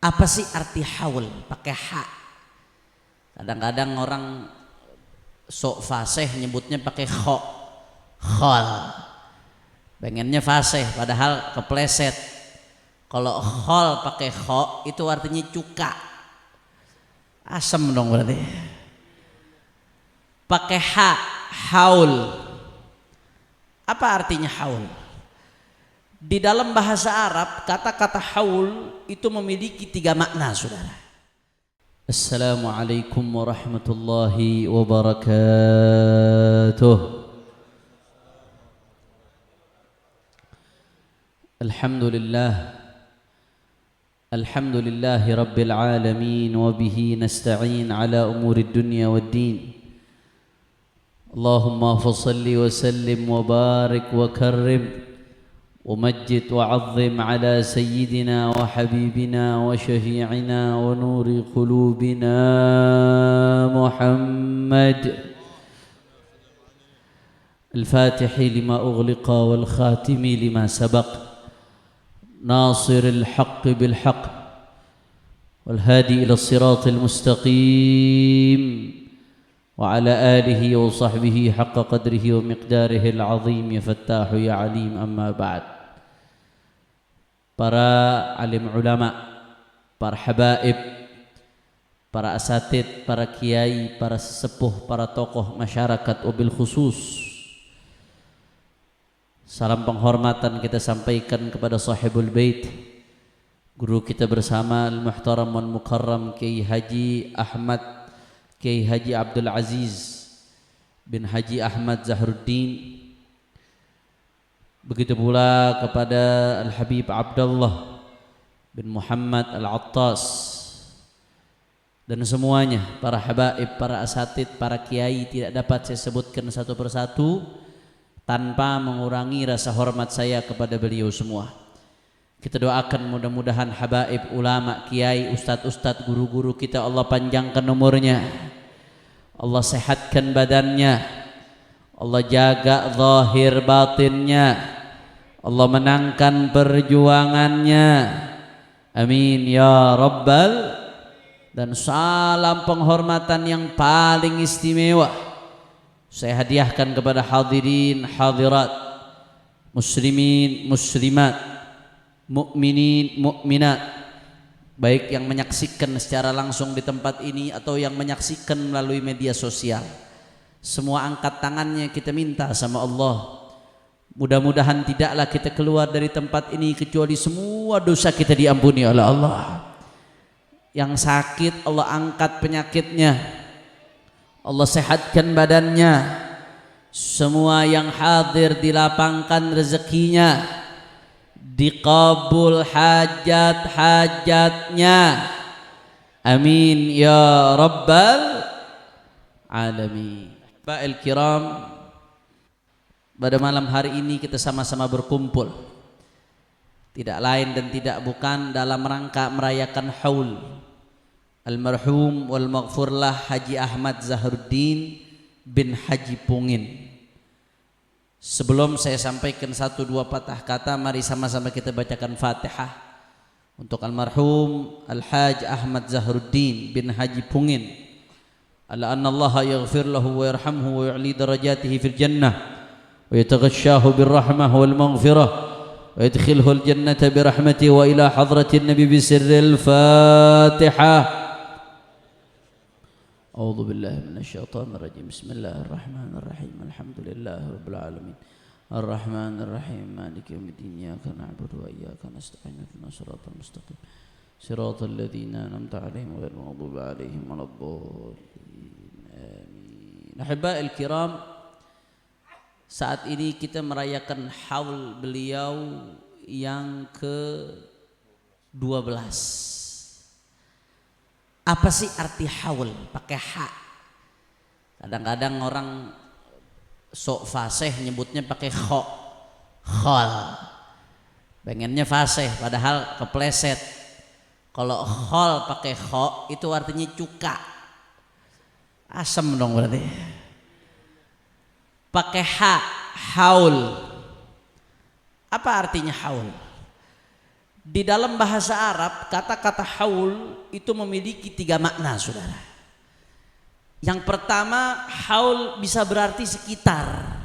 Apa sih arti haul? Pakai ha. Kadang-kadang orang sok fasih nyebutnya pakai kho, khol. Pengennya fasih padahal kepleset. Kalau khol pakai kho itu artinya cuka. Asem dong berarti. Pakai ha, haul. Apa artinya haul? Di dalam bahasa Arab kata-kata haul itu memiliki 3 makna, saudara. Assalamualaikum warahmatullahi wabarakatuh. Alhamdulillahi rabbil alamin wa bihi nasta'in ala umuri dunya waddin. Allahumma fasalli wa sallim wa barik wa karrim ومجد وعظم على سيدنا وحبيبنا وشفيعنا ونور قلوبنا محمد الفاتح لما أغلق والخاتم لما سبق ناصر الحق بالحق والهادي إلى الصراط المستقيم وعلى آله وصحبه حق قدره ومقداره العظيم يا فتاح يا عليم أما بعد. Para alim ulama, para habaib, para asatid, para kiai, para sesepuh, para tokoh masyarakat wabil khusus, salam penghormatan kita sampaikan kepada sahibul bait, guru kita bersama al-muhtaram wal mukarram Kiai Haji Abdul Aziz bin Haji Ahmad Zahruddin. Begitu pula kepada Al-Habib Abdullah bin Muhammad Al-Attas dan semuanya, para habaib, para asatid, para kiai, tidak dapat saya sebutkan satu persatu tanpa mengurangi rasa hormat saya kepada beliau semua. Kita doakan mudah-mudahan habaib, ulama, kiai, ustadz-ustadz, guru-guru kita Allah panjangkan umurnya, Allah sehatkan badannya, Allah jaga zahir batinnya, Allah menangkan perjuangannya, amin ya rabbal. Dan salam penghormatan yang paling istimewa saya hadiahkan kepada hadirin hadirat, muslimin muslimat, mukminin mukminat, baik yang menyaksikan secara langsung di tempat ini atau yang menyaksikan melalui media sosial. Semua angkat tangannya kita minta sama Allah, mudah-mudahan tidaklah kita keluar dari tempat ini kecuali semua dosa kita diampuni oleh Allah. Yang sakit Allah angkat penyakitnya, Allah sehatkan badannya. Semua yang hadir dilapangkan rezekinya, diqabul hajat-hajatnya, amin ya rabbal alamin. Ba'il kiram, pada malam hari ini kita sama-sama berkumpul tidak lain dan tidak bukan dalam rangka merayakan haul almarhum wal maghfurlah Haji Ahmad Zahruddin bin Haji Pungin. Sebelum saya sampaikan 1-2 patah kata, mari sama-sama kita bacakan Fatihah untuk almarhum Al-Haj Ahmad Zahruddin bin Haji Pungin. Ala anna Allah yaghfir lahu wa yarhamhu wa yu'li darajatihi fil jannah wa yataghashahu bir rahmah wal maghfirah wa yadkhilhu al jannata bi rahmatihi wa ila hadratin nabi bi sirril Fatihah. A'udzu billahi minasy syaithanir rajim. Bismillahirrahmanirrahim. Alhamdulillahi rabbil alamin. Arrahmanir rahim. Maliki yaumiddin. Iyyaka na'budu wa iyyaka nasta'in. Ihdinas siratal mustaqim. Siratal ladzina an'amta 'alaihim ghairil maghdubi 'alaihim waladdallin. Amin. Ahibba'il kiram, saat ini kita merayakan haul beliau yang ke-12. Apa sih arti haul? Pakai ha. Kadang-kadang orang sok fasih nyebutnya pakai kho, khol. Pengennya fasih padahal kepleset. Kalau khol pakai kho itu artinya cuka. Asem dong berarti. Pakai ha, haul. Apa artinya haul? Di dalam bahasa Arab kata-kata haul itu memiliki 3 makna, saudara. Yang pertama, haul bisa berarti sekitar.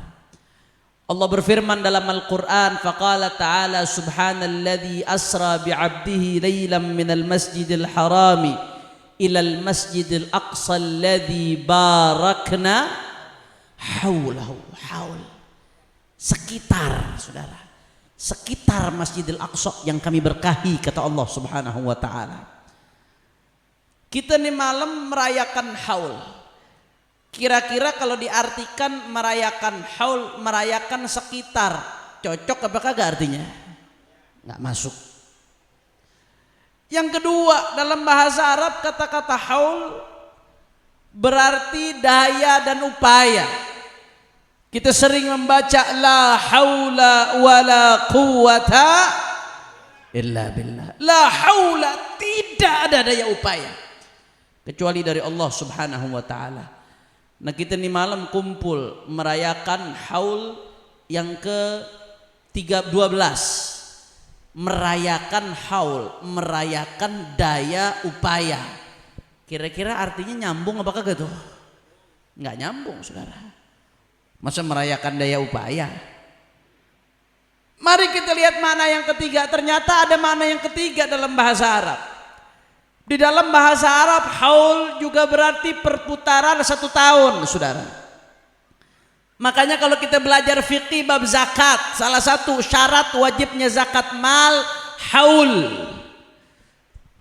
Allah berfirman dalam Al-Quran, faqala ta'ala subhanalladzi asra bi'abdihi laylan minal masjidil harami ilal masjidil aqsa alladzi barakna haulahu. Haul sekitar, saudara, sekitar Masjidil Aqsa yang kami berkahi, kata Allah Subhanahu wa taala. Kita nih malam merayakan haul. Kira-kira kalau diartikan merayakan haul, merayakan sekitar, cocok apa kagak artinya? Nggak masuk. Yang kedua, dalam bahasa Arab kata-kata haul berarti daya dan upaya. Kita sering membaca la haula wala quwata illa billah. La haula, tidak ada daya upaya kecuali dari Allah Subhanahu wa taala. Nah, kita nih malam kumpul merayakan haul yang ke-12. Merayakan haul, merayakan daya upaya. Kira-kira artinya nyambung apa kagak tuh? Enggak nyambung, saudara. Masa merayakan daya upaya? Mari kita lihat mana yang ketiga. Ternyata ada mana yang ketiga dalam bahasa Arab. Di dalam bahasa Arab haul juga berarti perputaran 1 tahun, saudara. Makanya kalau kita belajar fikih bab zakat, salah satu syarat wajibnya zakat mal haul.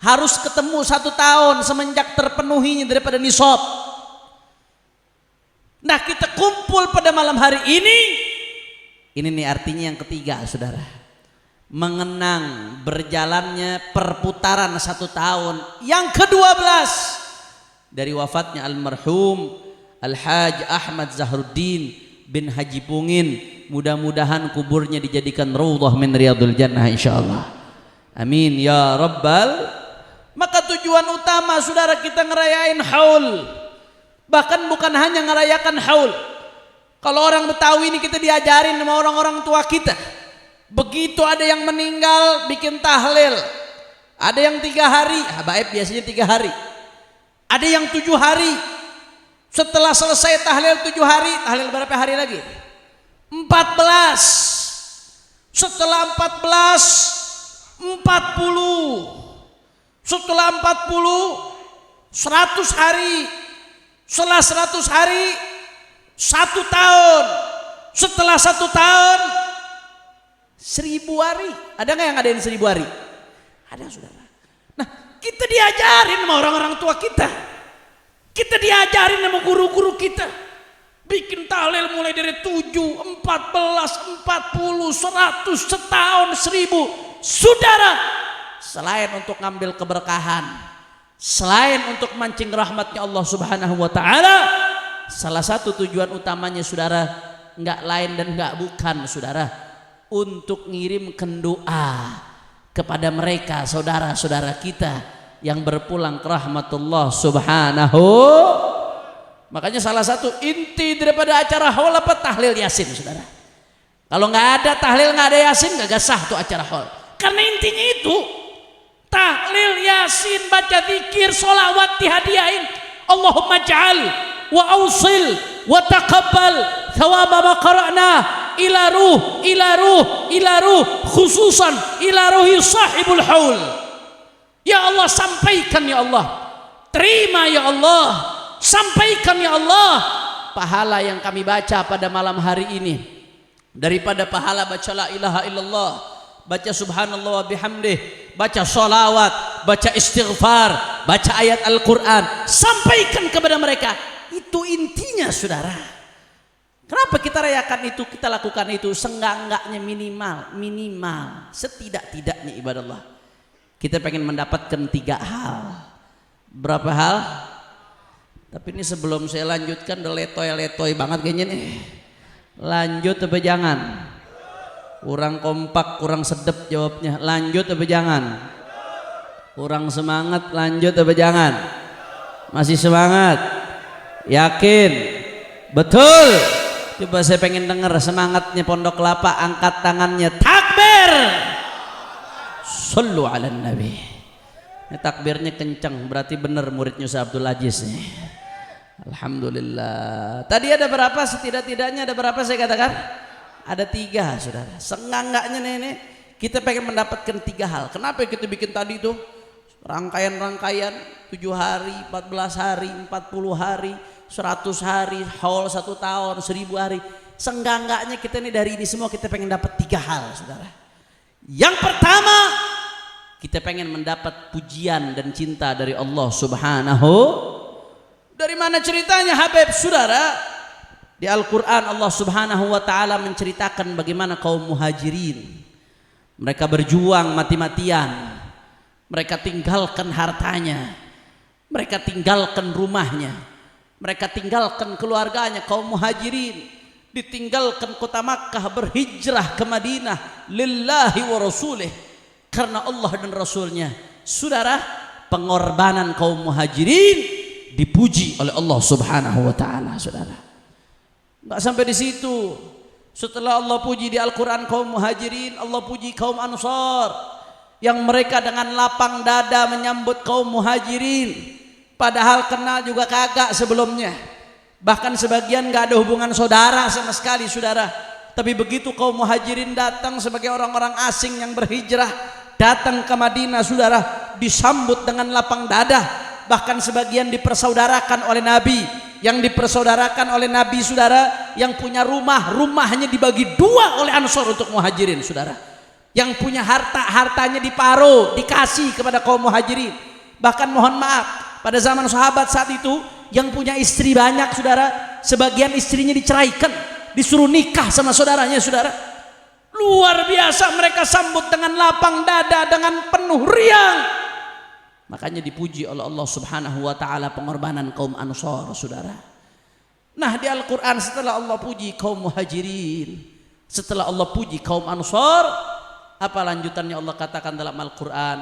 Harus ketemu 1 tahun semenjak terpenuhinya daripada nisab. Nah, kita kumpul pada malam hari ini nih artinya yang ketiga, saudara. Mengenang berjalannya perputaran 1 tahun yang ke-12 dari wafatnya almarhum Al-Haj Ahmad Zahruddin bin Haji Pungin. Mudah-mudahan kuburnya dijadikan raudhah min riyadul jannah insyaallah. Amin ya rabbal. Maka tujuan utama, saudara, kita ngerayain haul. Bahkan bukan hanya ngerayakan haul. Kalau orang Betawi ini kita diajarin sama orang-orang tua kita. Begitu ada yang meninggal bikin tahlil. Ada yang 3 hari, habaib biasanya 3 hari. Ada yang 7 hari. Setelah selesai tahlil 7 hari, tahlil berapa hari lagi? 14. Setelah 14, 40. Setelah 40, 100 hari. Setelah 100 hari 1 tahun. Setelah 1 tahun 1000 hari. Ada nggak yang ngadain 1000 hari? Ada, saudara. Nah, kita diajarin sama orang-orang tua kita. Kita diajarin sama guru-guru kita. Bikin tahlil mulai dari 7, 14, 40, 100, setahun 1000. Saudara, selain untuk ngambil keberkahan, selain untuk mancing rahmatnya Allah Subhanahu wa taala, salah satu tujuan utamanya, saudara, enggak lain dan enggak bukan, saudara, untuk ngirimkan doa kepada mereka saudara-saudara kita yang berpulang ke rahmatullah Subhanahu. Makanya salah satu inti daripada acara haul apa? Tahlil Yasin, saudara. Kalau nggak ada tahlil, nggak ada Yasin, nggak sah tuh acara haul. Karena intinya itu tahlil Yasin, baca zikir, sholawat, dihadiahin. Allahumma ja'al wa ausil wa taqabbal thawaba ma qara'na ila ruh khususan ila ruhi sahibul haul. Ya Allah, sampaikan ya Allah, terima ya Allah, sampaikan ya Allah pahala yang kami baca pada malam hari ini, daripada pahala baca la ilaha illallah, baca subhanallah wa bihamdih, baca sholawat, baca istighfar, baca ayat Al-Quran, sampaikan kepada mereka. Itu intinya, saudara. Kenapa kita rayakan itu, kita lakukan itu? Seenggak-enggaknya minimal setidak-tidaknya ibadah Allah, kita pengen mendapatkan 3 hal. Berapa hal? Tapi ini sebelum saya lanjutkan, udah letoy banget kayaknya nih. Lanjut apa jangan? Kurang kompak, kurang sedep jawabnya. Lanjut apa jangan? Kurang semangat. Lanjut apa jangan? Masih semangat? Yakin? Betul? Coba saya pengen dengar semangatnya Pondok Kelapa. Angkat tangannya, takbir. Shallu ala nabi. Ini takbirnya kencang, berarti benar muridnya Ustaz Abdul Aziz nih. Alhamdulillah. Tadi ada berapa? Setidak-tidaknya ada berapa saya katakan? Ada 3 saudara. Senganggaknya nih kita pengen mendapatkan 3 hal. Kenapa kita bikin tadi tuh rangkaian 7 hari, 14 hari, 40 hari, 100 hari, haul 1 tahun, 1000 hari. Senganggaknya kita nih dari ini semua kita pengen dapat 3 hal saudara. Yang pertama, kita pengen mendapat pujian dan cinta dari Allah Subhanahu. Dari mana ceritanya Habib saudara? Di Al-Quran Allah Subhanahu wa ta'ala menceritakan bagaimana kaum muhajirin. Mereka berjuang mati-matian. Mereka tinggalkan hartanya. Mereka tinggalkan rumahnya. Mereka tinggalkan keluarganya. Kaum muhajirin ditinggalkan kota Makkah, berhijrah ke Madinah lillahi wa rasulih, karena Allah dan Rasulnya. Saudara, pengorbanan kaum muhajirin dipuji oleh Allah Subhanahu wa ta'ala saudara. Nggak sampai di situ. Setelah Allah puji di Al-Quran kaum muhajirin, Allah puji kaum ansar yang mereka dengan lapang dada menyambut kaum muhajirin, padahal kenal juga kagak sebelumnya. Bahkan sebagian gak ada hubungan saudara sama sekali saudara. Tapi begitu kaum muhajirin datang sebagai orang-orang asing yang berhijrah, datang ke Madinah saudara, disambut dengan lapang dada. Bahkan sebagian dipersaudarakan oleh Nabi. Yang dipersaudarakan oleh Nabi saudara, yang punya rumah, rumahnya dibagi 2 oleh ansor untuk muhajirin saudara. Yang punya harta, hartanya diparuh, dikasih kepada kaum muhajirin. Bahkan mohon maaf, pada zaman sahabat saat itu, yang punya istri banyak saudara, sebagian istrinya diceraikan, disuruh nikah sama saudaranya saudara. Luar biasa, mereka sambut dengan lapang dada, dengan penuh riang. Makanya dipuji oleh Allah Subhanahu wa ta'ala pengorbanan kaum ansar saudara. Nah di Al-Quran setelah Allah puji kaum muhajirin, setelah Allah puji kaum ansar, apa lanjutannya Allah katakan dalam Al-Quran?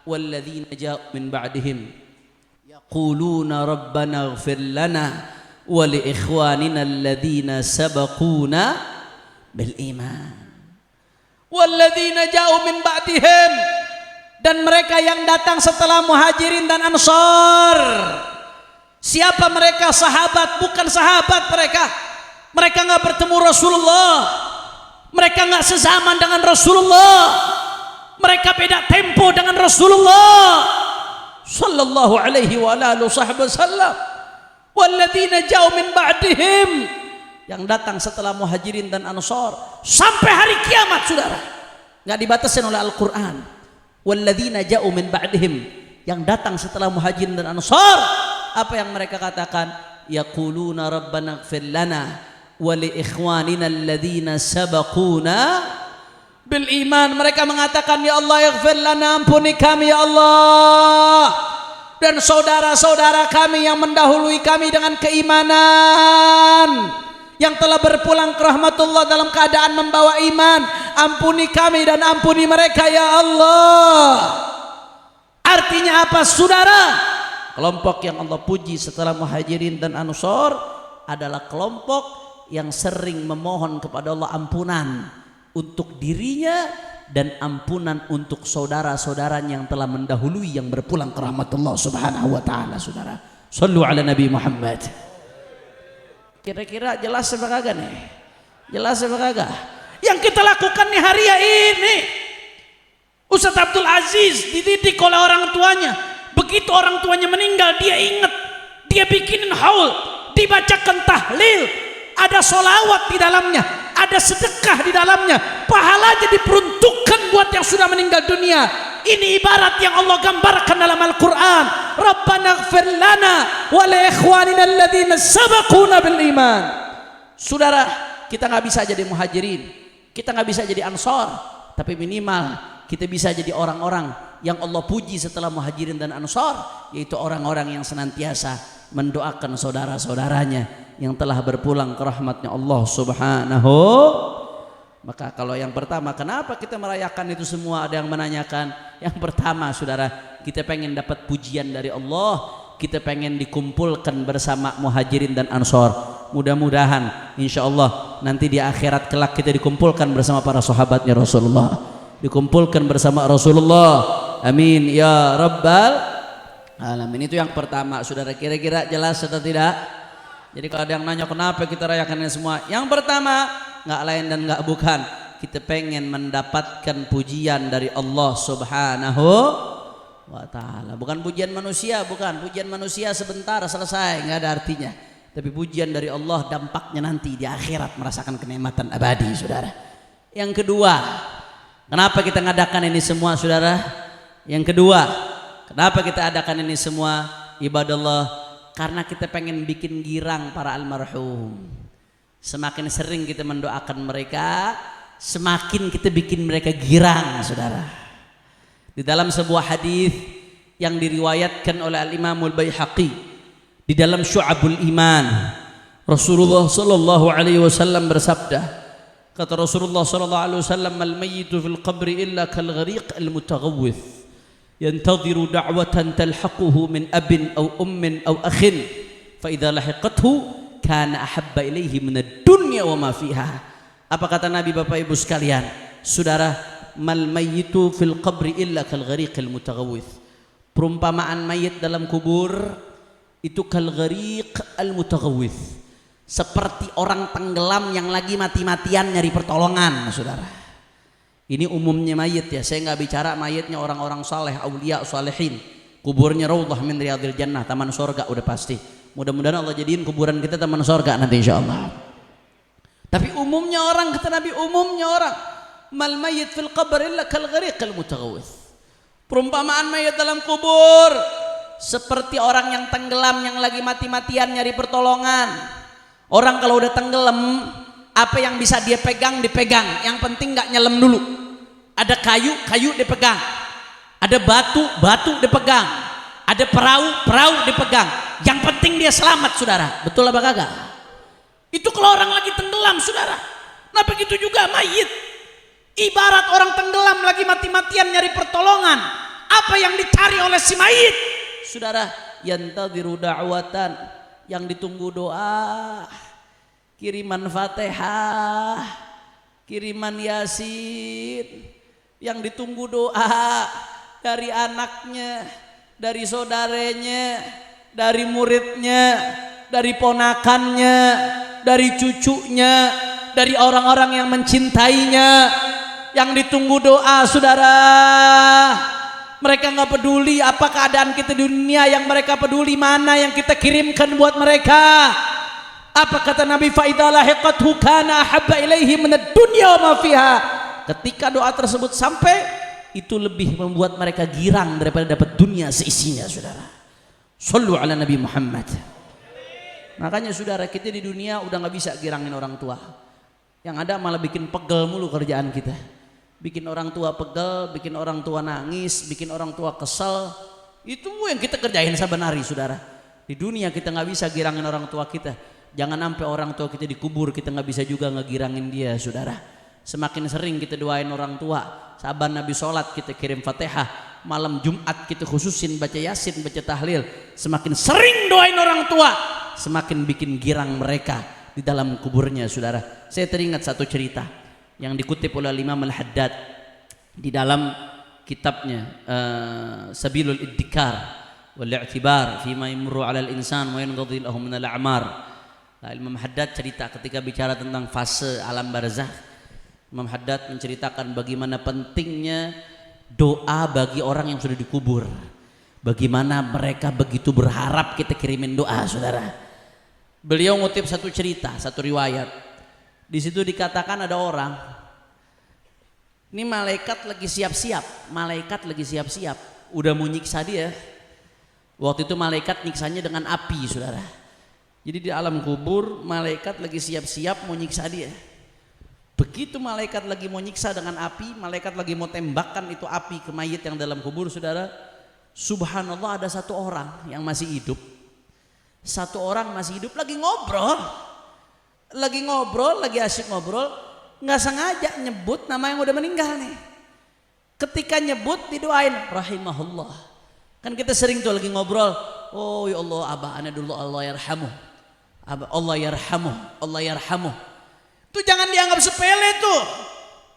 Walladzina ja'u min ba'dihim yaquluna rabbana ighfir lana wa li ikhwanina alladhina sabaquna bil iman. Walladzina ja'u min ba'dihim, dan mereka yang datang setelah muhajirin dan ansar. Siapa mereka? Sahabat, bukan sahabat mereka. Mereka nggak bertemu Rasulullah, mereka nggak sezaman dengan Rasulullah, mereka beda tempo dengan Rasulullah sallallahu alaihi wa alihi wasallam. Walladzina ja'u min ba'dihim, yang datang setelah muhajirin dan ansar sampai hari kiamat saudara, nggak dibatasin oleh Al-Quran. Walladzina ja'u min ba'dihim, yang datang setelah muhajirin dan ansar, apa yang mereka katakan? Yaquluna rabbana ighfir lana wa li ikhwanina alladhina sabaquna bil iman. Mereka mengatakan, ya Allah ighfir lana, ampuni kami ya Allah, dan saudara-saudara kami yang mendahului kami dengan keimanan, yang telah berpulang ke rahmatullah dalam keadaan membawa iman, ampuni kami dan ampuni mereka ya Allah. Artinya apa saudara? Kelompok yang Allah puji setelah muhajirin dan ansar adalah kelompok yang sering memohon kepada Allah ampunan untuk dirinya dan ampunan untuk saudara-saudaranya yang telah mendahului, yang berpulang ke rahmatullah Subhanahu wa ta'ala saudara. Sallu ala Nabi Muhammad. Kira-kira jelas apa kagak nih? Jelas apa kagak? Yang kita lakukan nih hari ini, Ustaz Abdul Aziz dididik oleh orang tuanya. Begitu orang tuanya meninggal, dia ingat, dia bikinin haul, dibacakan tahlil, ada solawat di dalamnya, ada sedekah di dalamnya, pahalanya diperuntukkan buat yang sudah meninggal dunia. Ini ibarat yang Allah gambarkan dalam Al-Quran. Rabbana ighfir lana wa li ikhwanina alladhina sabaquna bil iman. Saudara, kita nggak bisa jadi muhajirin, kita nggak bisa jadi ansar, tapi minimal kita bisa jadi orang-orang yang Allah puji setelah muhajirin dan ansar, yaitu orang-orang yang senantiasa mendoakan saudara-saudaranya yang telah berpulang ke rahmatnya Allah Subhanahu. Maka kalau yang pertama, kenapa kita merayakan itu semua? Ada yang menanyakan. Yang pertama saudara, kita pengen dapat pujian dari Allah, kita pengen dikumpulkan bersama muhajirin dan ansar. Mudah-mudahan insya Allah nanti di akhirat kelak kita dikumpulkan bersama para sahabatnya Rasulullah dikumpulkan bersama Rasulullah. Amin ya rabbal alamin. Itu yang pertama. Saudara, kira-kira jelas atau tidak? Jadi kalau ada yang nanya kenapa kita rayakan ini semua, yang pertama nggak lain dan nggak bukan, kita pengen mendapatkan pujian dari Allah Subhanahu wa ta'ala. Bukan pujian manusia, bukan pujian manusia sebentar selesai, nggak ada artinya. Tapi pujian dari Allah dampaknya nanti di akhirat merasakan kenikmatan abadi, saudara. Yang kedua, kenapa kita ngadakan ini semua, saudara? Yang kedua, kenapa kita adakan ini semua, ibadallah? Karena kita pengen bikin girang para almarhum. Semakin sering kita mendoakan mereka, semakin kita bikin mereka girang, saudara. Di dalam sebuah hadis yang diriwayatkan oleh Al-Imamul Baihaqi di dalam Syu'abul Iman, Rasulullah sallallahu alaihi wasallam bersabda, kata Rasulullah sallallahu alaihi wasallam, "Al mayyitu fil qabri illa kal ghariq al mutaghawwith yantadhiru da'watan talhaquhu min abin aw ummin aw akhin fa idza lahiqathu kana ahabba ilaihi min ad-dunya wa ma fiha." Apa kata Nabi, Bapak Ibu sekalian? Saudara, mal mayyitu fil qabri illa kal ghariqil mutaghawwith. Perumpamaan mayit dalam kubur itu kal ghariq al mutaghawwith, seperti orang tenggelam yang lagi mati-matian nyari pertolongan, saudara. Ini umumnya mayit ya, saya nggak bicara mayitnya orang-orang saleh, aulia, salihin. Kuburnya raudhah min riyadil jannah, taman surga udah pasti. Mudah-mudahan Allah jadiin kuburan kita taman surga nanti insyaallah. Tapi umumnya orang, kata Nabi, umumnya orang, mal mayyit fil qabr illa kal ghariqil mutaghawwith. Perumpamaan mayit dalam kubur seperti orang yang tenggelam yang lagi mati-matian nyari pertolongan. Orang kalau udah tenggelam, apa yang bisa dia pegang dipegang, yang penting nggak nyelam dulu. Ada kayu dipegang, ada batu dipegang, ada perahu dipegang, yang penting dia selamat, saudara. Betul apa kagak? Itu kalau orang lagi tenggelam, saudara. Nah begitu juga mayit, ibarat orang tenggelam lagi mati-matian nyari pertolongan. Apa yang dicari oleh si mayit, saudara? Yantadhiru da'watan, yang ditunggu doa, kiriman Fatihah, kiriman Yasin, yang ditunggu doa dari anaknya, dari saudaranya, dari muridnya, dari ponakannya, dari cucunya, dari orang-orang yang mencintainya, yang ditunggu doa, saudara. Mereka nggak peduli apa keadaan kita di dunia, yang mereka peduli mana yang kita kirimkan buat mereka. Apa kata Nabi, fa idza lahiqathu kana ahabba ilaihi min ad-dunya wa ma fiha. Ketika doa tersebut sampai, itu lebih membuat mereka girang daripada dapat dunia seisinya, saudara. Shallu ala Nabi Muhammad. Makanya saudara, kita di dunia udah nggak bisa girangin orang tua. Yang ada malah bikin pegel mulu kerjaan kita. Bikin orang tua pegel, bikin orang tua nangis, bikin orang tua kesel. Itu yang kita kerjain saban hari, saudara. Di dunia kita nggak bisa girangin orang tua kita. Jangan sampai orang tua kita dikubur, kita nggak bisa juga ngegirangin dia, saudara. Semakin sering kita doain orang tua, saban Nabi sholat kita kirim Fatihah, malam Jumat kita khususin baca Yasin, baca tahlil. Semakin sering doain orang tua, semakin bikin girang mereka di dalam kuburnya, saudara. Saya teringat satu cerita yang dikutip oleh Imam Al-Haddad di dalam kitabnya Sabilul Iddikar wal I'tibar fima yamurru 'ala al-insan wa yanqadhi lahu min al-a'mar. Imam Haddad cerita ketika bicara tentang fase alam barzakh, Imam Haddad menceritakan bagaimana pentingnya doa bagi orang yang sudah dikubur. Bagaimana mereka begitu berharap kita kirimin doa, saudara. Beliau ngutip satu cerita, satu riwayat. Di situ dikatakan ada orang, ini malaikat lagi siap-siap, udah mau nyiksa dia. Waktu itu malaikat nyiksanya dengan api, saudara. Jadi di alam kubur malaikat lagi siap-siap mau nyiksa dia. Begitu malaikat lagi mau nyiksa dengan api, malaikat lagi mau tembakkan itu api ke mayit yang dalam kubur, saudara. Subhanallah, ada satu orang yang masih hidup. Satu orang masih hidup lagi ngobrol, lagi asyik ngobrol, nggak sengaja nyebut nama yang udah meninggal nih. Ketika nyebut didoain rahimahullah. Kan kita sering tuh lagi ngobrol, oh ya Allah, abah ana dulu Allah yarhamuh, Allah yarhamuh. Itu jangan dianggap sepele tuh.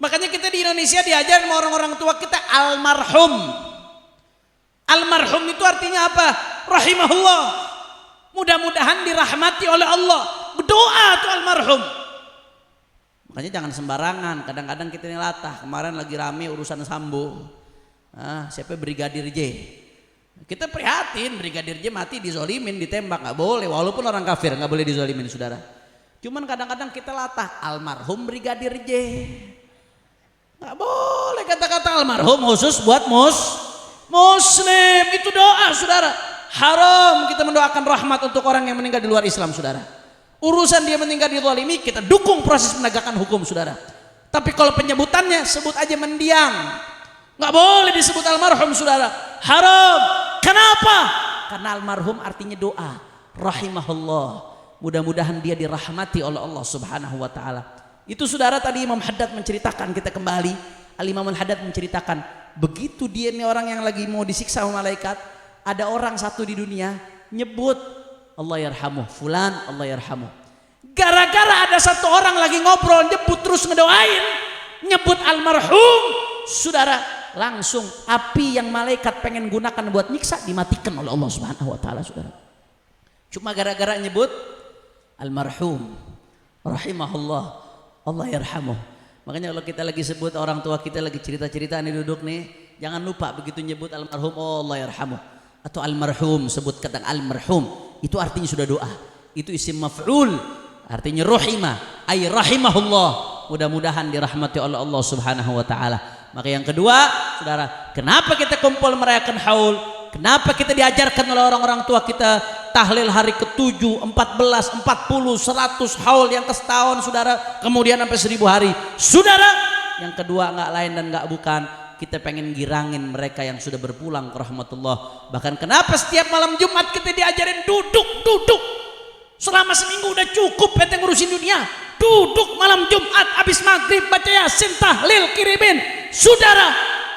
Makanya kita di Indonesia diajar sama orang-orang tua kita almarhum. Almarhum itu artinya apa? Rahimahullah. Mudah-mudahan dirahmati oleh Allah. Berdoa tuh almarhum. Makanya jangan sembarangan. Kadang-kadang kita ini latah. Kemarin lagi rame urusan Sambo. Siapa Brigadir J? Kita prihatin, Brigadir J mati dizolimin, ditembak, nggak boleh. Walaupun orang kafir nggak boleh dizolimin, saudara. Cuman kadang-kadang kita latah almarhum Brigadir J. Nggak boleh kata-kata almarhum khusus buat muslim. Itu doa, saudara. Haram kita mendoakan rahmat untuk orang yang meninggal di luar Islam, saudara. Urusan dia meninggal dizalimi, kita dukung proses penegakan hukum, saudara. Tapi kalau penyebutannya sebut aja mendiang, nggak boleh disebut almarhum, saudara. Haram. Kenapa? Karena almarhum artinya doa. Rahimahullah. Mudah-mudahan dia dirahmati oleh Allah Subhanahu wa taala. Itu saudara tadi Imam Haddad menceritakan, kita kembali. Al-Imam Al-Haddad menceritakan, begitu dia ini orang yang lagi mau disiksa sama malaikat, ada orang satu di dunia nyebut Allah yarhamuh, fulan Allah yarhamuh. Gara-gara ada satu orang lagi ngobrol nyebut terus ngedoain, nyebut almarhum, saudara, langsung api yang malaikat pengen gunakan buat nyiksa dimatikan oleh Allah Subhanahu wa taala, saudara. Cuma gara-gara nyebut almarhum, rahimahullah, Allah yarhamuh. Makanya kalau kita lagi sebut orang tua kita lagi cerita-cerita nih duduk nih, jangan lupa begitu nyebut almarhum, oh Allah yarhamuh, atau almarhum, sebut kata almarhum, itu artinya sudah doa. Itu isim maf'ul, artinya rahimah, ay rahimahullah, mudah-mudahan dirahmati oleh Allah Subhanahu wa taala. Maka yang kedua, saudara, kenapa kita kumpul merayakan haul? Kenapa kita diajarkan oleh orang-orang tua kita tahlil hari ke-7, 14, 40, 100 haul yang ke setahun, saudara, kemudian sampai 1000 hari. Saudara, yang kedua nggak lain dan nggak bukan, kita pengen girangin mereka yang sudah berpulang ke rahmatullah. Bahkan kenapa setiap malam Jumat kita diajarin duduk. Selama seminggu udah cukup kita ngurusin dunia. Duduk malam Jumat habis maghrib baca Yasin, tahlil, kirimin. Saudara,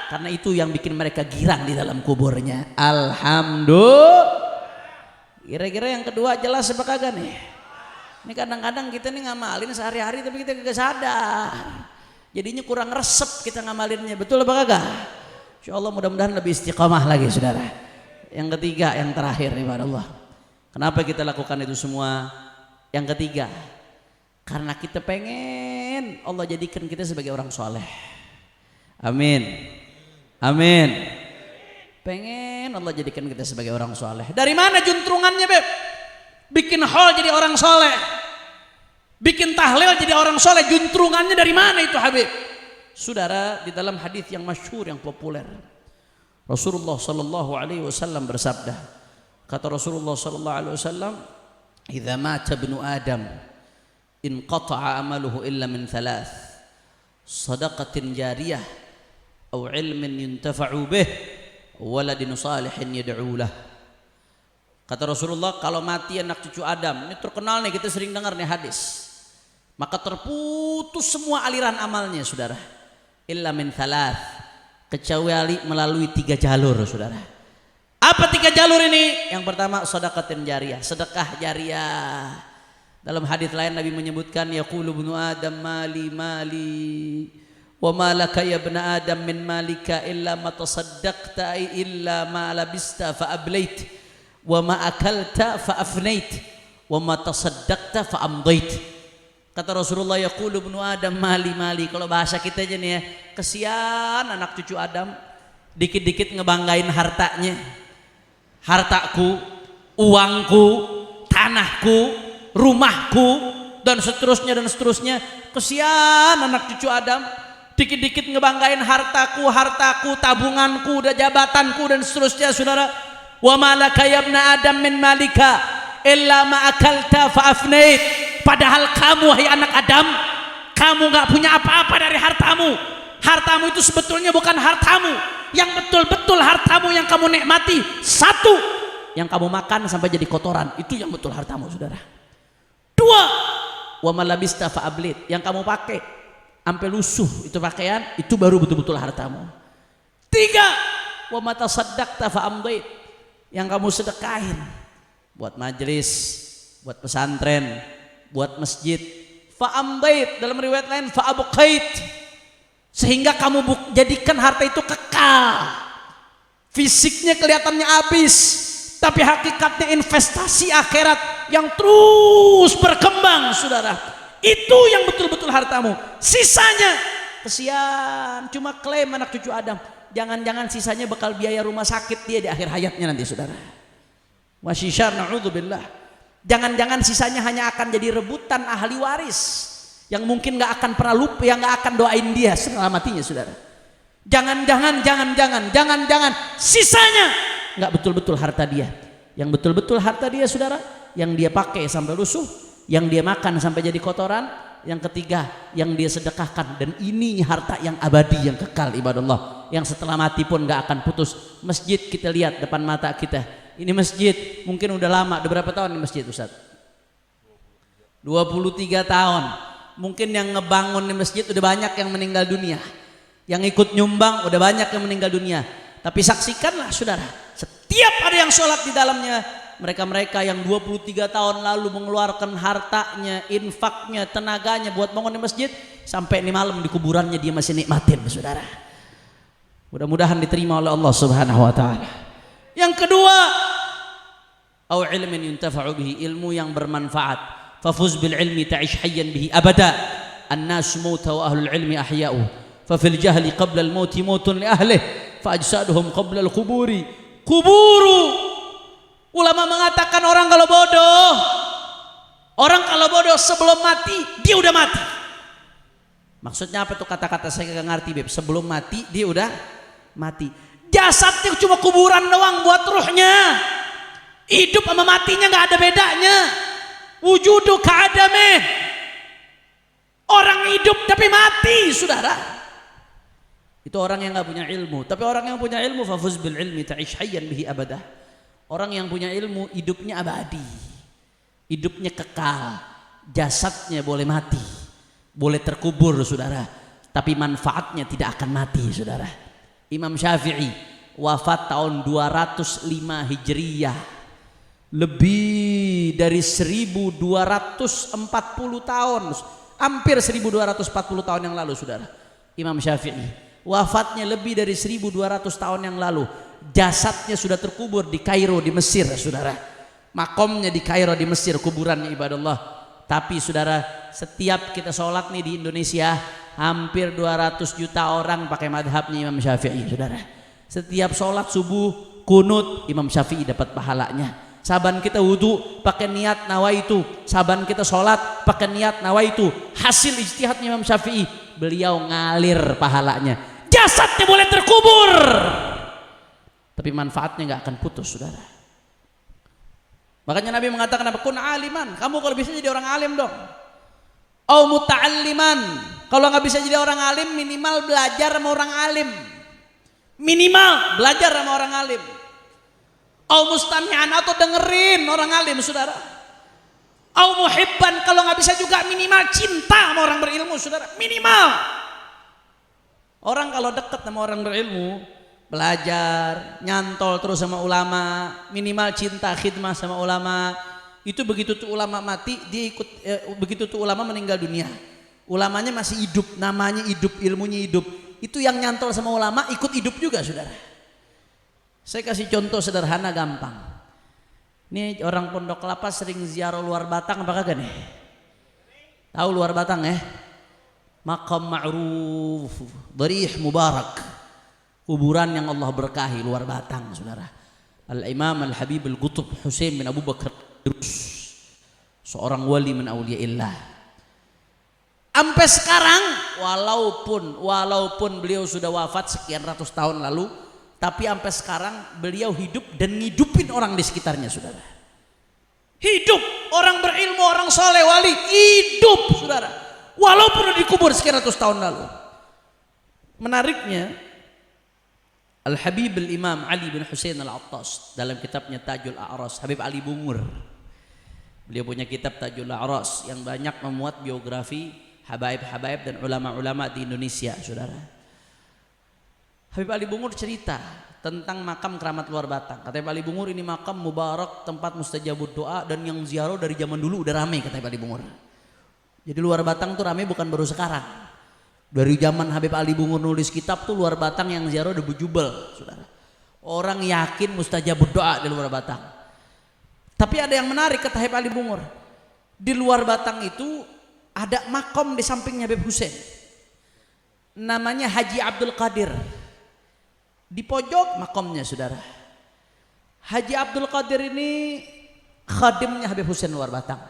karena itu yang bikin mereka girang di dalam kuburnya. Alhamdulillah. Kira-kira yang kedua jelas apa kagak nih? Ini kadang-kadang kita nih ngamalin sehari-hari tapi kita kagak sadar. Jadinya kurang resep kita ngamalinnya. Betul apa kagak? Insyaallah mudah-mudahan lebih istiqamah lagi, saudara. Yang ketiga, yang terakhir nih, Allah. Kenapa kita lakukan itu semua? Yang ketiga, karena kita pengen Allah jadikan kita sebagai orang soleh. Amin. Amin. Pengen Allah jadikan kita sebagai orang soleh. Dari mana juntrungannya, Beb? Bikin haul jadi orang soleh, bikin tahlil jadi orang soleh, juntrungannya dari mana itu, Habib? Saudara, di dalam hadis yang masyhur, yang populer, Rasulullah sallallahu alaihi wasallam bersabda, kata Rasulullah sallallahu alaihi wasallam, "Idza mata ibnu Adam, inqata'a amaluhu illa min thalath, sadaqatin jariyah, aw ilmin yuntafa'u bih, waladin salihin yad'u lah." Kata Rasulullah, kalau mati anak cucu Adam, ini terkenal nih, kita sering dengar nih hadis, maka terputus semua aliran amalnya, saudara. Illa min thalath, kecuali melalui 3 jalur, saudara. Apa 3 jalur ini? Yang pertama, sedekatin jariyah, sedekah jariyah. Dalam hadis lain Nabi menyebutkan, yaqulu ibnu Adam mali mali, wa ma laka ya ibnu Adam min malika illa ma tasaddaqta illa ma labista fa ablait, wa ma akalta fa afnait, wa ma tasaddaqta fa amdait. Kata Rasulullah, yaqulu ibnu Adam mali mali. Kalau bahasa kita aja nih ya, kesian anak cucu Adam, dikit-dikit ngebanggain hartanya. Hartaku, uangku, tanahku, rumahku, dan seterusnya dan seterusnya. Kesian anak cucu Adam, dikit-dikit ngebanggain hartaku, tabunganku, dan jabatanku, dan seterusnya, saudara. Wa malaka ya ibna Adam min malika illa ma akalta fa afnait. Padahal kamu, hai anak Adam, kamu gak punya apa-apa dari hartamu. Hartamu itu sebetulnya bukan hartamu. Yang betul-betul hartamu yang kamu nikmati, satu, yang kamu makan sampai jadi kotoran, itu yang betul hartamu, saudara. 2, wa malabista fa ablit, yang kamu pakai sampai lusuh itu pakaian, itu baru betul-betul hartamu. 3, wa matasaddaqta fa amdait, yang kamu sedekahin buat majelis, buat pesantren, buat masjid. Fa amdait, dalam riwayat lain fa abqait, Sehingga kamu jadikan harta itu kekal. Fisiknya kelihatannya habis, tapi hakikatnya investasi akhirat yang terus berkembang, saudara. Itu yang betul-betul hartamu. Sisanya kesian, cuma klaim anak cucu Adam. Jangan-jangan sisanya bakal biaya rumah sakit dia di akhir hayatnya nanti, saudara. Wasyishar na'udzubillah. Jangan-jangan sisanya hanya akan jadi rebutan ahli waris yang mungkin gak akan pernah lupa, yang gak akan doain dia setelah matinya, saudara. Jangan-jangan sisanya gak betul-betul harta dia. Yang betul-betul harta dia, saudara, yang dia pakai sampai lusuh, yang dia makan sampai jadi kotoran, yang ketiga yang dia sedekahkan. Dan ini harta yang abadi, yang kekal, ibadallah, yang setelah mati pun gak akan putus. Masjid kita lihat depan mata kita, ini masjid mungkin udah lama. Udah berapa tahun ini masjid, Ustaz? 23 tahun. Mungkin yang ngebangun di masjid udah banyak yang meninggal dunia, yang ikut nyumbang udah banyak yang meninggal dunia. Tapi saksikanlah, saudara, setiap ada yang sholat di dalamnya, mereka-mereka yang 23 tahun lalu mengeluarkan hartanya, infaknya, tenaganya buat bangun di masjid, sampai ini malam di kuburannya dia masih nikmatin, saudara. Mudah-mudahan diterima oleh Allah Subhanahu wa taala. Yang kedua, au ilmin yuntafa'u bihi, ilmu yang bermanfaat. Fafuz bil ilmi ta'ish hayyan bihi abada. An-nas mauta wa ahlul ilmi ahya'u. Fa fil jahli qabla al-mauti mautun li ahlihi fa ajsaduhum qabla al-quburi kuburu. Ulama mengatakan orang kalau bodoh sebelum mati dia udah mati. Maksudnya apa tuh kata-kata, saya gak ngerti, Beb. Sebelum mati dia udah mati. Jasadnya cuma kuburan doang buat ruhnya. Hidup sama matinya gak ada bedanya. Wujudu ka'adameh. Orang hidup tapi mati, saudara. Itu orang yang gak punya ilmu. Tapi orang yang punya ilmu, fafuz bil ilmi ta'ish hayyan bihi abadah. Orang yang punya ilmu hidupnya abadi, hidupnya kekal. Jasadnya boleh mati, boleh terkubur, saudara, tapi manfaatnya tidak akan mati, saudara. Imam Syafi'i wafat tahun 205 Hijriyah. Lebih dari 1240 tahun, hampir 1240 tahun yang lalu, saudara. Imam Syafi'i wafatnya lebih dari 1200 tahun yang lalu. Jasadnya sudah terkubur di Kairo, di Mesir, saudara. Makomnya di Kairo, di Mesir, kuburannya, ibadallah. Tapi saudara, setiap kita sholat nih di Indonesia, hampir 200 juta orang pakai madhabnya Imam Syafi'i, saudara. Setiap sholat subuh kunut, Imam Syafi'i dapat pahalanya. Saban kita wudu pakai niat nawaitu, saban kita sholat pakai niat nawaitu. Hasil ijtihadnya Imam Syafi'i, beliau ngalir pahalanya. Jasadnya boleh terkubur, tapi manfaatnya nggak akan putus, saudara. Makanya Nabi mengatakan apa? Kun aliman, kamu kalau bisa jadi orang alim dong. Au muta'alliman, kalau nggak bisa jadi orang alim, minimal belajar sama orang alim. Minimal belajar sama orang alim. Au mustami'an, atau dengerin orang alim, saudara. Au muhibban, kalau nggak bisa juga minimal cinta sama orang berilmu, saudara. Minimal. Orang kalau dekat sama orang berilmu, belajar, nyantol terus sama ulama, minimal cinta, khidmah sama ulama. Itu begitu tuh ulama mati, dia ikut, begitu tuh ulama meninggal dunia, ulamanya masih hidup, namanya hidup, ilmunya hidup. Itu yang nyantol sama ulama ikut hidup juga, saudara. Saya kasih contoh sederhana gampang. Ini orang Pondok Kelapa sering ziarah luar Batang apa kagak nih? Tahu luar Batang ya? Maqam ma'ruf, Dharih Mubarak. Kuburan yang Allah berkahi, luar Batang, saudara. Al-Imam Al-Habib Al-Qutb Husain bin Abu Bakar, seorang wali min awliyaillah. Sampai sekarang, walaupun beliau sudah wafat sekian ratus tahun lalu, tapi sampai sekarang beliau hidup dan ngidupin orang di sekitarnya, saudara. Hidup, orang berilmu, orang soleh, wali, hidup, saudara. Walaupun udah dikubur sekian ratus tahun lalu. Menariknya, Al-Habib Al-Imam Ali bin Husain Al-Attas dalam kitabnya Tajul A'ras, Habib Ali Bungur, beliau punya kitab Tajul A'ras yang banyak memuat biografi habaib-habaib dan ulama-ulama di Indonesia, saudara. Habib Ali Bungur cerita tentang makam keramat luar Batang. Kata Habib Ali Bungur, ini makam mubarak, tempat mustajabud doa, dan yang ziarah dari zaman dulu udah ramai, kata Habib Ali Bungur. Jadi luar Batang tuh ramai bukan baru sekarang. Dari zaman Habib Ali Bungur nulis kitab tuh luar Batang yang ziarah udah bejubel, saudara. Orang yakin mustajab doa di luar Batang. Tapi ada yang menarik kata Habib Ali Bungur. Di luar Batang itu ada makom di sampingnya Habib Hussein. Namanya Haji Abdul Qadir. Di pojok makomnya, saudara. Haji Abdul Qadir ini khadimnya Habib Hussein luar Batang.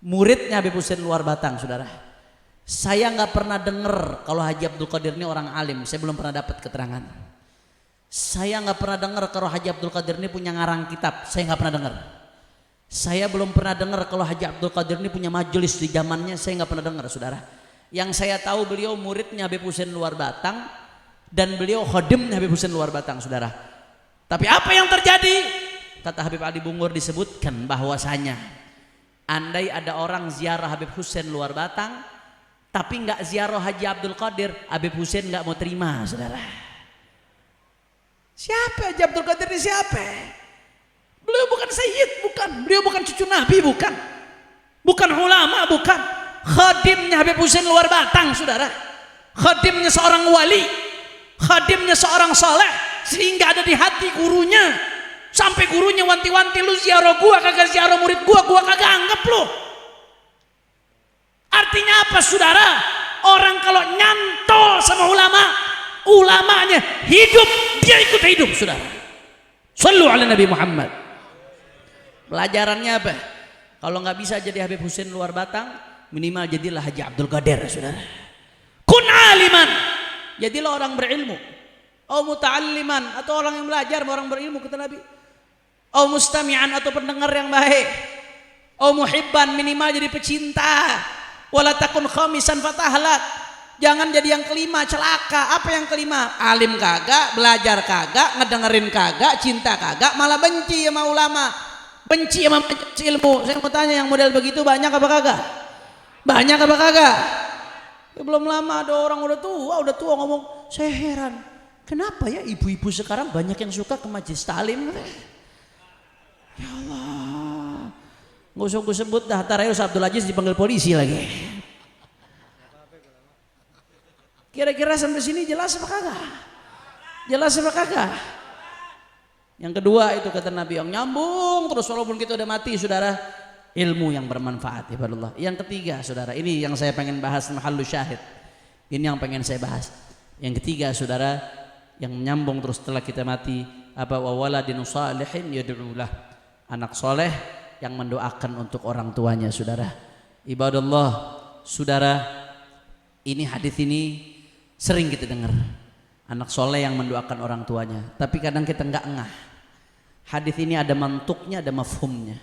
Muridnya Habib Hussein luar Batang, saudara. Saya nggak pernah dengar kalau Haji Abdul Qadir ini orang alim. Saya belum pernah dapat keterangan. Saya nggak pernah dengar kalau Haji Abdul Qadir ini punya ngarang kitab. Saya nggak pernah dengar. Saya belum pernah dengar kalau Haji Abdul Qadir ini punya majelis di zamannya. Saya nggak pernah dengar, saudara. Yang saya tahu beliau muridnya Habib Hussein luar Batang dan beliau khadimnya Habib Hussein luar Batang, saudara. Tapi apa yang terjadi? Kata Habib Ali Bungur disebutkan bahwasanya andai ada orang ziarah Habib Hussein luar Batang tapi nggak ziarah Haji Abdul Qadir, Habib Hussein nggak mau terima, saudara. Siapa Haji Abdul Qadir ini siapa? Beliau bukan sayyid, bukan. Beliau bukan cucu Nabi, bukan. Bukan ulama, bukan. Khadimnya Habib Hussein luar Batang, saudara. Khadimnya seorang wali, khadimnya seorang saleh, sehingga ada di hati gurunya. Sampai gurunya wanti-wanti, lu ziarah gua kagak ziarah murid gua kagak anggap lu. Artinya apa, saudara? Orang kalau nyantol sama ulama, ulamanya hidup, dia ikut hidup, saudara. Shallu ala Nabi Muhammad. Pelajarannya apa? Kalau nggak bisa jadi Habib Hussein luar Batang, minimal jadilah Haji Abdul Qadir, saudara. Kun aliman, jadilah orang berilmu. Au muta'alliman, atau orang yang belajar, orang berilmu, kata Nabi. Au mustami'an, atau pendengar yang baik. Au muhibban, minimal jadi pecinta. Wala takun khamisan fatahlak. Jangan jadi yang kelima, celaka. Apa yang kelima? Alim kagak, belajar kagak, ngedengerin kagak, cinta kagak, malah benci sama ulama, benci sama ilmu. Saya mau tanya, yang model begitu banyak apa kagak? Banyak apa kagak? Ya, belum lama ada orang udah tua ngomong, saya heran, kenapa ya ibu-ibu sekarang banyak yang suka ke majelis taklim? Ya Allah, nggak usah gue sebut dah, ntar aja Abdul Aziz dipanggil polisi lagi. Kira-kira sampai sini jelas apa kagak? Jelas apa kagak? Yang kedua itu kata Nabi, yang nyambung terus walaupun kita udah mati, saudara, ilmu yang bermanfaat, ibadallah. Yang ketiga, saudara, ini yang saya pengen bahas, mahallus syahid. Ini yang pengen saya bahas. Yang ketiga, saudara, yang nyambung terus setelah kita mati, apa, wa waladin salihin yad'ulah, anak soleh yang mendoakan untuk orang tuanya, saudara. Ibadallah, saudara, ini hadis ini sering kita dengar, anak soleh yang mendoakan orang tuanya, tapi kadang kita nggak ngeh. Hadis ini ada mantuknya, ada mafhumnya.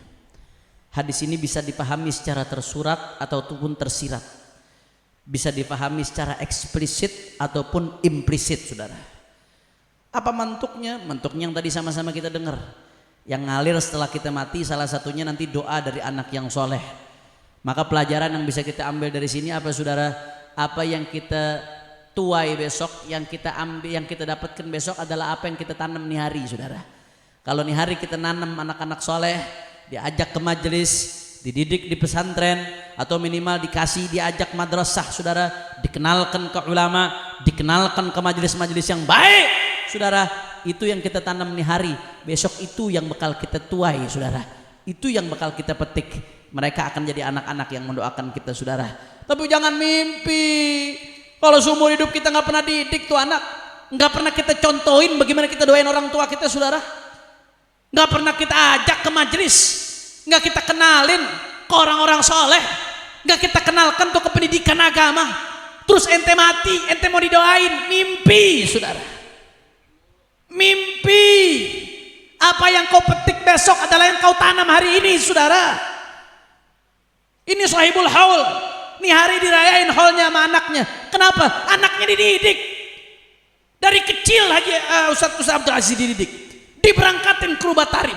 Hadis ini bisa dipahami secara tersurat ataupun tersirat, bisa dipahami secara eksplisit ataupun implisit, saudara. Apa mantuknya? Mantuknya yang tadi sama-sama kita dengar, yang ngalir setelah kita mati, salah satunya nanti doa dari anak yang soleh. Maka pelajaran yang bisa kita ambil dari sini apa, saudara? Apa yang kita tuai besok, yang kita ambil, yang kita dapatkan besok adalah apa yang kita tanam nih hari, saudara. Kalau nih hari kita nanam anak-anak soleh, diajak ke majelis, dididik di pesantren, atau minimal dikasih diajak madrasah, saudara, dikenalkan ke ulama, dikenalkan ke majelis-majelis yang baik, saudara, itu yang kita tanam nih hari, besok itu yang bakal kita tuai, saudara. Itu yang bakal kita petik. Mereka akan jadi anak-anak yang mendoakan kita, saudara. Tapi jangan mimpi kalau seumur hidup kita nggak pernah didik tuh anak, nggak pernah kita contohin bagaimana kita doain orang tua kita, saudara, nggak pernah kita ajak ke majelis, nggak kita kenalin ke orang-orang soleh, nggak kita kenalkan tuh ke pendidikan agama, terus ente mati, ente mau didoain, mimpi, saudara, mimpi. Apa yang kau petik besok adalah yang kau tanam hari ini, saudara. Ini sahibul haul, nih hari dirayain haulnya sama anaknya. Kenapa? Anaknya dididik dari kecil. Haji Ustadz Abdul Aziz dididik, diberangkatin ke Rubatarim,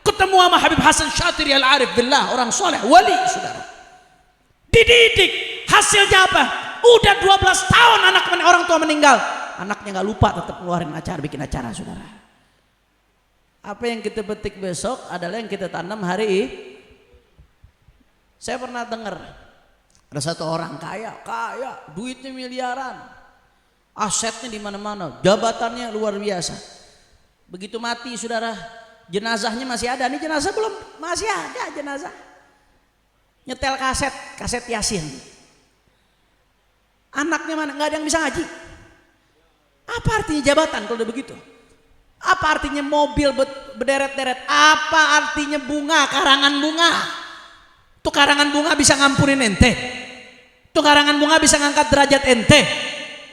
ketemu sama Habib Hasan Syatiri Al-Arif Billah, orang soleh, wali, saudara. Dididik, hasilnya apa? Udah 12 tahun orang tua meninggal, anaknya nggak lupa tetap keluarin acara, bikin acara, saudara. Apa yang kita petik besok adalah yang kita tanam hari ini. Saya pernah dengar Ada satu orang kaya, duitnya miliaran, asetnya di mana-mana, jabatannya luar biasa. Begitu mati saudara, jenazahnya masih ada. Ini jenazah belum, masih ada jenazah. Nyetel kaset Yasin. Anaknya mana? Nggak ada yang bisa ngaji. Apa artinya jabatan kalau udah begitu? Apa artinya mobil berderet-deret? Apa artinya bunga, karangan bunga? Tuh karangan bunga bisa ngampunin ente. Tuh karangan bunga bisa ngangkat derajat ente.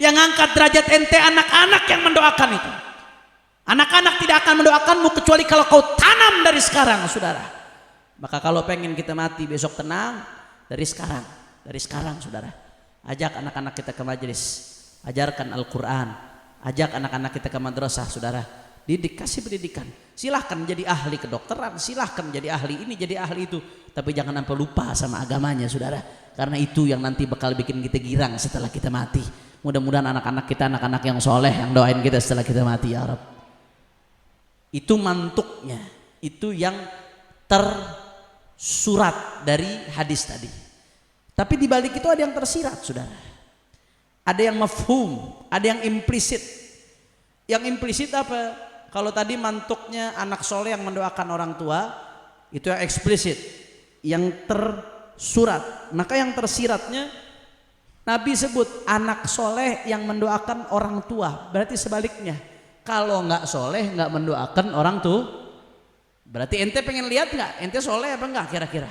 Yang ngangkat derajat ente anak-anak yang mendoakan itu. Anak-anak tidak akan mendoakanmu kecuali kalau kau tanam dari sekarang, saudara. Maka kalau pengen kita mati besok tenang, dari sekarang, saudara. Ajak anak-anak kita ke majelis, ajarkan Al-Quran, ajak anak-anak kita ke madrasah, saudara. Didik, kasih pendidikan. Silahkan jadi ahli kedokteran, silahkan jadi ahli ini, jadi ahli itu. Tapi jangan sampai lupa sama agamanya, saudara. Karena itu yang nanti bakal bikin kita girang setelah kita mati. Mudah-mudahan anak-anak kita anak-anak yang soleh, yang doain kita setelah kita mati, ya Rabb. Itu mantuknya, itu yang tersurat dari hadis tadi. Tapi di balik itu ada yang tersirat, saudara. Ada yang mafhum, ada yang implisit. Yang implisit apa? Kalau tadi mantuknya anak soleh yang mendoakan orang tua, itu yang eksplisit, yang tersurat. Maka yang tersiratnya Nabi sebut anak soleh yang mendoakan orang tua. Berarti sebaliknya, kalau nggak soleh nggak mendoakan orang tua, berarti ente pengen lihat nggak? Ente soleh apa enggak kira-kira?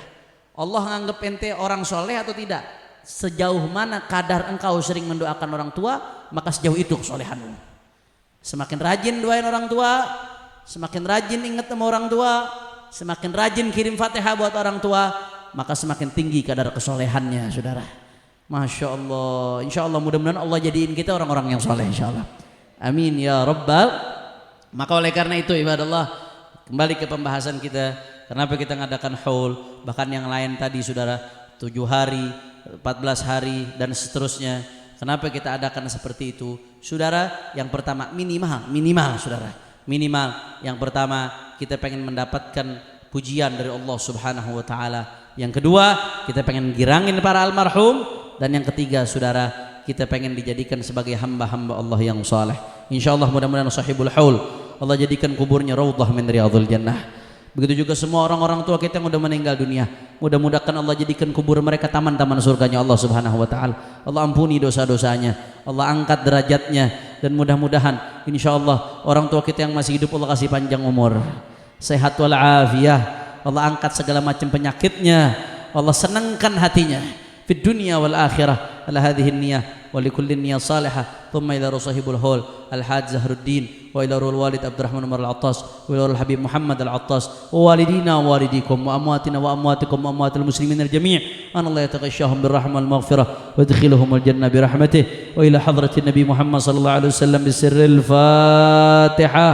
Allah nganggep ente orang soleh atau tidak? Sejauh mana kadar engkau sering mendoakan orang tua, maka sejauh itu kesolehanmu. Semakin rajin doain orang tua, semakin rajin ingat sama orang tua, semakin rajin kirim Fatihah buat orang tua, maka semakin tinggi kadar kesolehannya, saudara. Masya Allah. Insya Allah mudah-mudahan Allah jadiin kita orang-orang yang soleh, insya Allah. Amin ya Rabbal. Maka oleh karena itu ibadallah, kembali ke pembahasan kita. Kenapa kita ngadakan haul? Bahkan yang lain tadi saudara 7 hari, 14 hari dan seterusnya. Kenapa kita adakan seperti itu? Saudara, yang pertama minimal saudara. Minimal yang pertama kita pengen mendapatkan pujian dari Allah Subhanahu wa taala. Yang kedua, kita pengen girangin para almarhum, dan yang ketiga saudara, kita pengen dijadikan sebagai hamba-hamba Allah yang saleh. Insyaallah mudah-mudahan sahibul haul Allah jadikan kuburnya raudhah min riyadhil jannah. Begitu juga semua orang-orang tua kita yang udah meninggal dunia, mudah-mudahan Allah jadikan kubur mereka taman-taman surganya Allah Subhanahu wa taala. Allah ampuni dosa-dosanya, Allah angkat derajatnya, dan mudah-mudahan insyaallah orang tua kita yang masih hidup Allah kasih panjang umur, sehat wal afiyah, Allah angkat segala macam penyakitnya, Allah senangkan hatinya fid dunya wal akhirah. Ala hadhihi niyyah wa likulli niyyah salihah. Thumma ila sahibul haul Al-Hajj Zahruddin wa ila Walid Abdurrahman Umar Al-Attas wa ila Habib Muhammad Al-Attas wa walidina wa walidikum wa amwatina wa amwatikum wa amwatil muslimin al-jami'. An Allah yataghashshahum birrahmah wal maghfirah wa yadkhiluhum al-jannah bi rahmatih. Wa ila hadratin Nabi Muhammad sallallahu alaihi wasallam bi sirril Fatihah.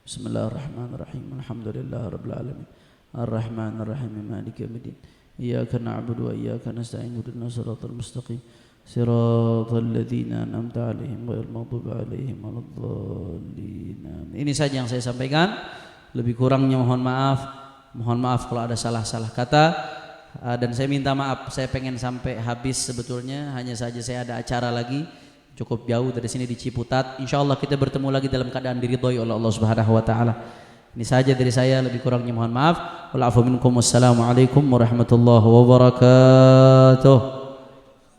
Bismillahirrahmanirrahim. Alhamdulillah rabbil alamin. Ar-Rahmanir Rahim. Maliki yaumiddin. Iyyaka na'budu wa iyyaka nasta'in. Ihdinas siratal mustaqim. Siratal ladzina an'amta 'alaihim ghairil maghdubi 'alaihim waladdallin. Ini saja yang saya sampaikan. Lebih kurangnya mohon maaf. Mohon maaf kalau ada salah-salah kata. Dan saya minta maaf, saya pengen sampai habis sebetulnya, hanya saja saya ada acara lagi cukup jauh dari sini di Ciputat. Insyaallah kita bertemu lagi dalam keadaan diridhoi oleh Allah Subhanahu wa taala. Ini saja dari saya, lebih kurangnya mohon maaf. Wal afu minkum. Wassalamualaikum warahmatullahi wabarakatuh.